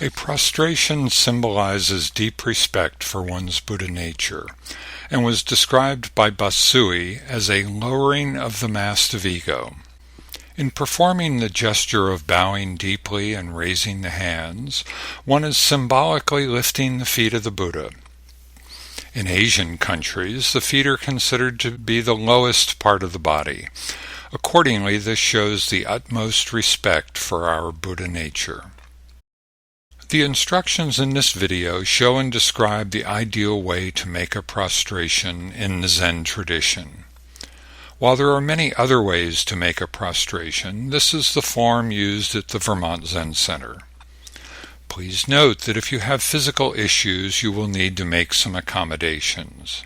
A prostration symbolizes deep respect for one's Buddha nature, and was described by Basui as a lowering of the mast of ego. In performing the gesture of bowing deeply and raising the hands, one is symbolically lifting the feet of the Buddha. In Asian countries, the feet are considered to be the lowest part of the body. Accordingly, this shows the utmost respect for our Buddha nature. The instructions in this video show and describe the ideal way to make a prostration in the Zen tradition. While there are many other ways to make a prostration, this is the form used at the Vermont Zen Center. Please note that if you have physical issues, you will need to make some accommodations.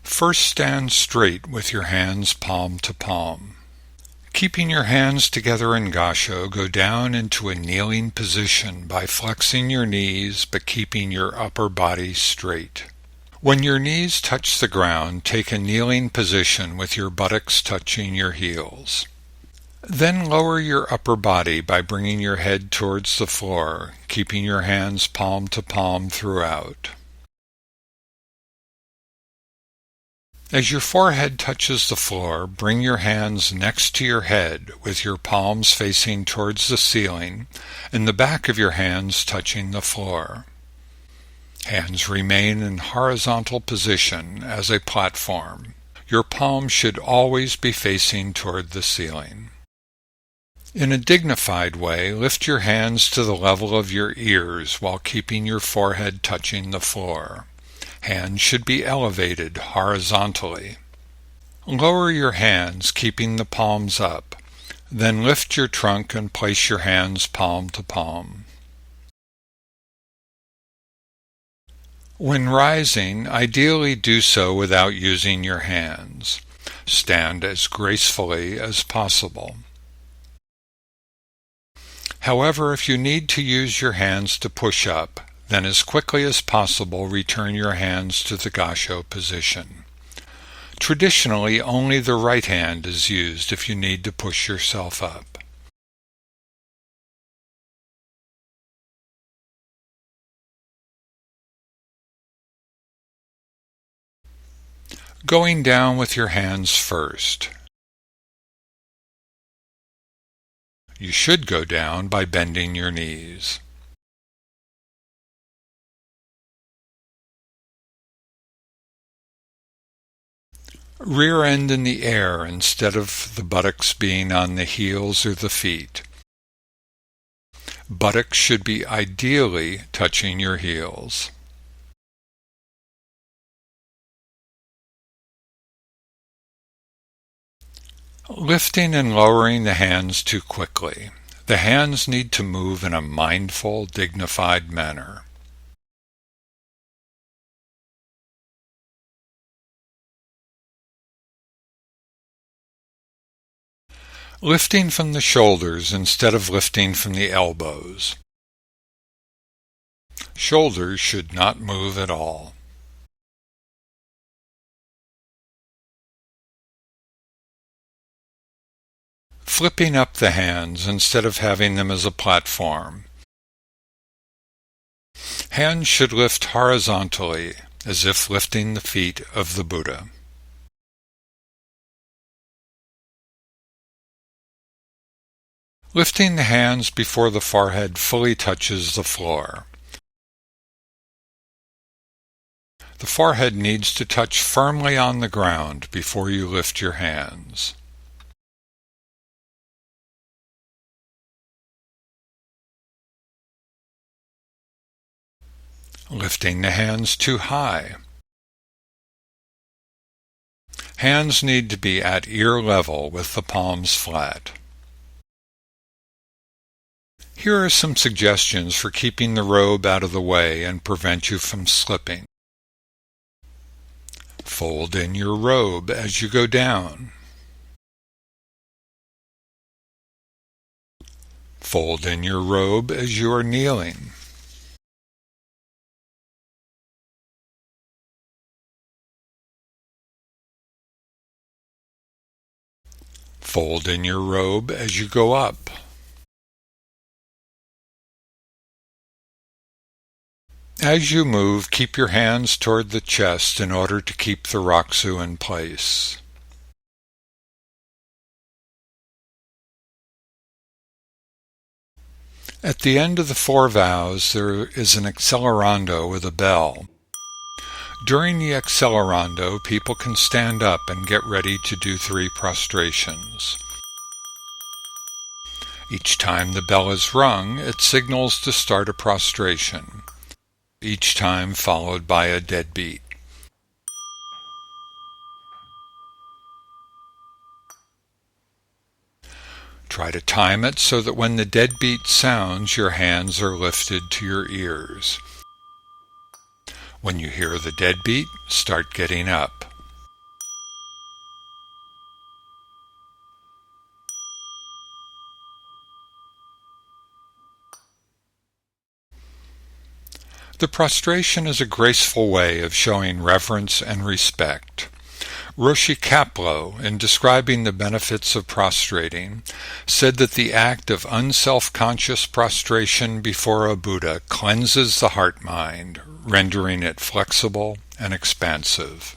First, stand straight with your hands palm to palm. Keeping your hands together in gassho, go down into a kneeling position by flexing your knees but keeping your upper body straight. When your knees touch the ground, take a kneeling position with your buttocks touching your heels. Then lower your upper body by bringing your head towards the floor, keeping your hands palm to palm throughout. As your forehead touches the floor, bring your hands next to your head with your palms facing towards the ceiling and the back of your hands touching the floor. Hands remain in horizontal position as a platform. Your palms should always be facing toward the ceiling. In a dignified way, lift your hands to the level of your ears while keeping your forehead touching the floor. Hands should be elevated horizontally. Lower your hands, keeping the palms up. Then lift your trunk and place your hands palm to palm. When rising, ideally do so without using your hands. Stand as gracefully as possible. However, if you need to use your hands to push up, then as quickly as possible return your hands to the gassho position. Traditionally, only the right hand is used if you need to push yourself up. Going down with your hands first. You should go down by bending your knees. Rear end in the air instead of the buttocks being on the heels or the feet. Buttocks should be ideally touching your heels. Lifting and lowering the hands too quickly. The hands need to move in a mindful, dignified manner. Lifting from the shoulders instead of lifting from the elbows. Shoulders should not move at all. Flipping up the hands instead of having them as a platform. Hands should lift horizontally, as if lifting the feet of the Buddha. Lifting the hands before the forehead fully touches the floor. The forehead needs to touch firmly on the ground before you lift your hands. Lifting the hands too high. Hands need to be at ear level with the palms flat. Here are some suggestions for keeping the robe out of the way and prevent you from slipping. Fold in your robe as you go down. Fold in your robe as you are kneeling. Fold in your robe as you go up. As you move, keep your hands toward the chest in order to keep the Rakusu in place. At the end of the 4 vows, there is an accelerando with a bell. During the accelerando, people can stand up and get ready to do 3 prostrations. Each time the bell is rung, it signals to start a prostration, each time followed by a dead beat. Try to time it so that when the dead beat sounds, your hands are lifted to your ears. When you hear the dead beat, start getting up. The prostration is a graceful way of showing reverence and respect. Roshi Kapleau, in describing the benefits of prostrating, said that the act of unself-conscious prostration before a Buddha cleanses the heart-mind, rendering it flexible and expansive.